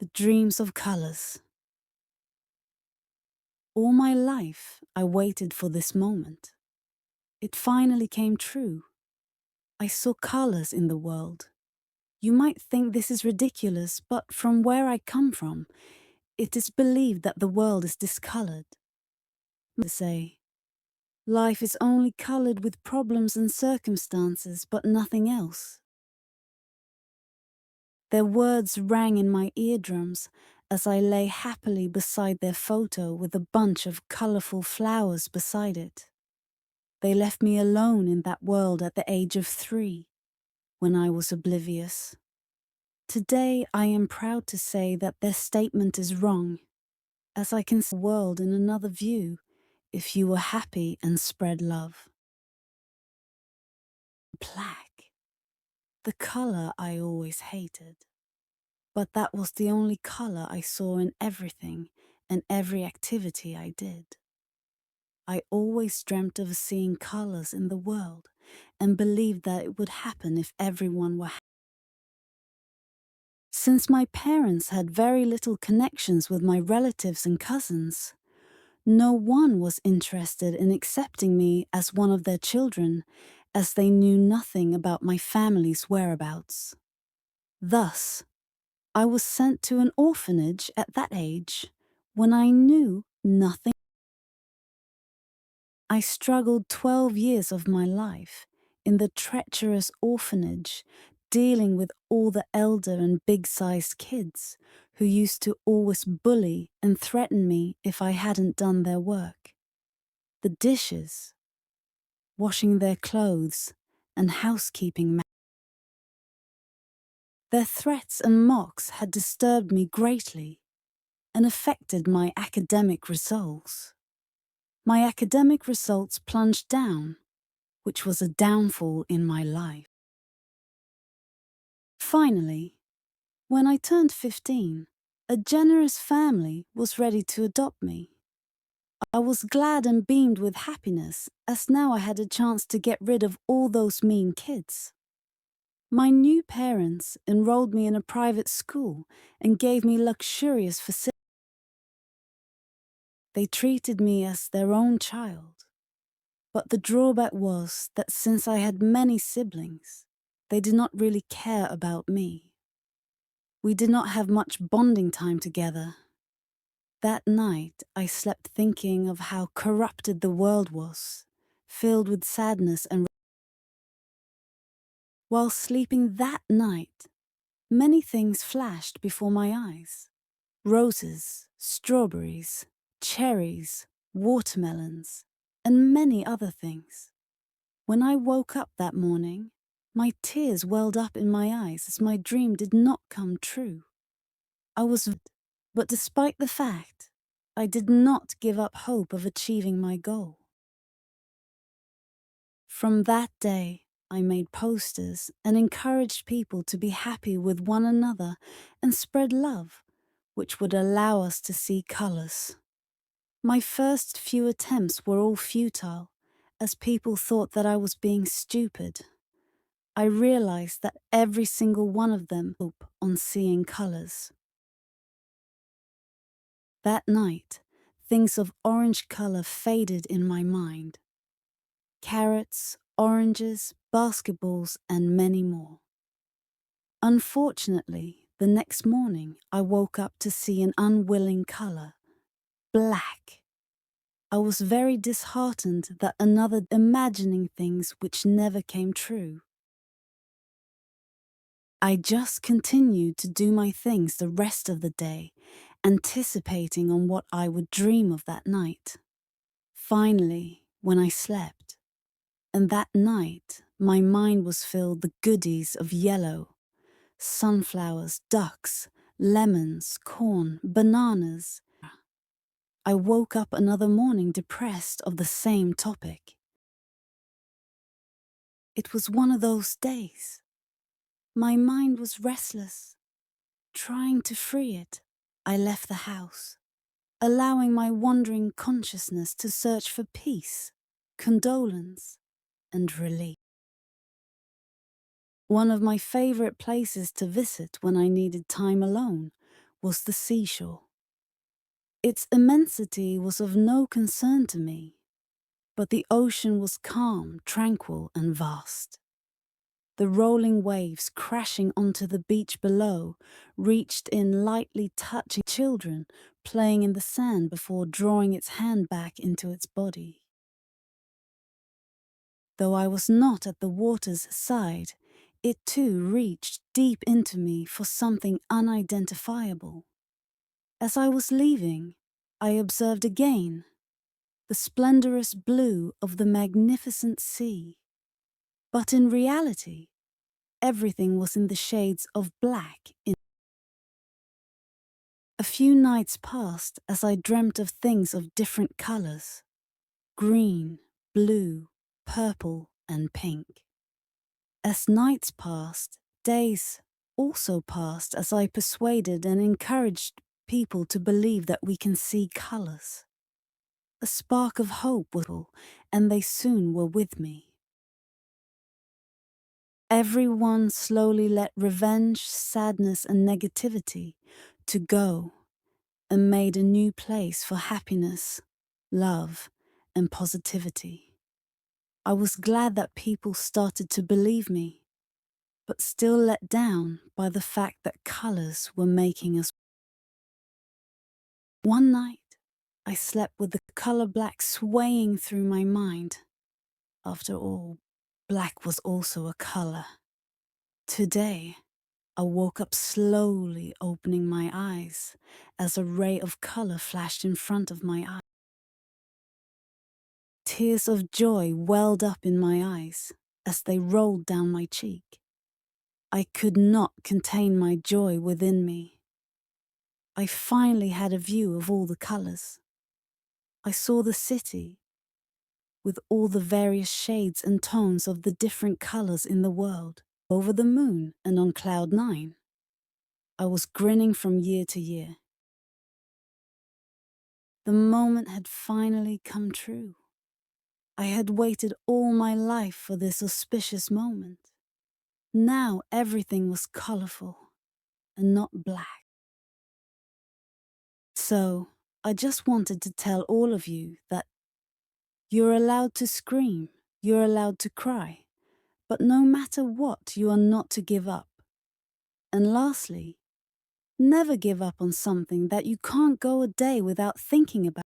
The dreams of colors. All my life, I waited for this moment. It finally came true. I saw colors in the world. You might think this is ridiculous, but from where I come from, it is believed that the world is discolored. They say, life is only colored with problems and circumstances, but nothing else. Their words rang in my eardrums as I lay happily beside their photo with a bunch of colorful flowers beside it. They left me alone in that world at the age of 3, when I was oblivious. Today I am proud to say that their statement is wrong, as I can see the world in another view if you were happy and spread love. Black, the color I always hated. But that was the only color I saw in everything and every activity I did. I always dreamt of seeing colors in the world and believed that it would happen if everyone were happy. Since my parents had very little connections with my relatives and cousins, no one was interested in accepting me as one of their children, as they knew nothing about my family's whereabouts. Thus, I was sent to an orphanage at that age when I knew nothing. I struggled 12 years of my life in the treacherous orphanage, dealing with all the elder and big-sized kids who used to always bully and threaten me if I hadn't done their work. The dishes, washing their clothes, and housekeeping. Their threats and mocks had disturbed me greatly and affected my academic results. My academic results plunged down, which was a downfall in my life. Finally, when I turned 15, a generous family was ready to adopt me. I was glad and beamed with happiness, as now I had a chance to get rid of all those mean kids. My new parents enrolled me in a private school and gave me luxurious facilities. They treated me as their own child. But the drawback was that since I had many siblings, they did not really care about me. We did not have much bonding time together. That night, I slept thinking of how corrupted the world was, filled with sadness and. While sleeping that night, many things flashed before my eyes. Roses, strawberries, cherries, watermelons, and many other things. When I woke up that morning, my tears welled up in my eyes as my dream did not come true. But despite the fact, I did not give up hope of achieving my goal. From that day, I made posters and encouraged people to be happy with one another and spread love, which would allow us to see colors. My first few attempts were all futile, as people thought that I was being stupid. I realized that every single one of them hope on seeing colors. That night, things of orange color faded in my mind. Carrots, oranges, basketballs, and many more. Unfortunately, the next morning I woke up to see an unwilling color, black. I was very disheartened that another imagining things which never came true. I just continued to do my things the rest of the day, anticipating on what I would dream of that night. Finally, when I slept, and that night my mind was filled with the goodies of yellow, sunflowers, ducks, lemons, corn, bananas. I woke up another morning depressed of the same topic. It was one of those days. My mind was restless. Trying to free it, I left the house, allowing my wandering consciousness to search for peace, condolence, and relief. One of my favorite places to visit when I needed time alone was the seashore. Its immensity was of no concern to me, but the ocean was calm, tranquil, and vast. The rolling waves crashing onto the beach below reached in, lightly touching children playing in the sand before drawing its hand back into its body. Though I was not at the water's side, it too reached deep into me for something unidentifiable. As I was leaving, I observed again the splendorous blue of the magnificent sea. But in reality, everything was in the shades of black. A few nights passed as I dreamt of things of different colors: green, blue, purple, and pink. As nights passed, days also passed as I persuaded and encouraged people to believe that we can see colors. A spark of hope was all, and they soon were with me. Everyone slowly let revenge, sadness, and negativity to go and made a new place for happiness, love, and positivity. I was glad that people started to believe me, but still let down by the fact that colors were making us. One night, I slept with the color black swaying through my mind. After all, black was also a color. Today, I woke up slowly, opening my eyes as a ray of color flashed in front of my eyes. Tears of joy welled up in my eyes as they rolled down my cheek. I could not contain my joy within me. I finally had a view of all the colors. I saw the city with all the various shades and tones of the different colors in the world, over the moon and on cloud 9. I was grinning from year to year. The moment had finally come true. I had waited all my life for this auspicious moment. Now everything was colorful and not black. So, I just wanted to tell all of you that you're allowed to scream, you're allowed to cry, but no matter what, you are not to give up. And lastly, never give up on something that you can't go a day without thinking about.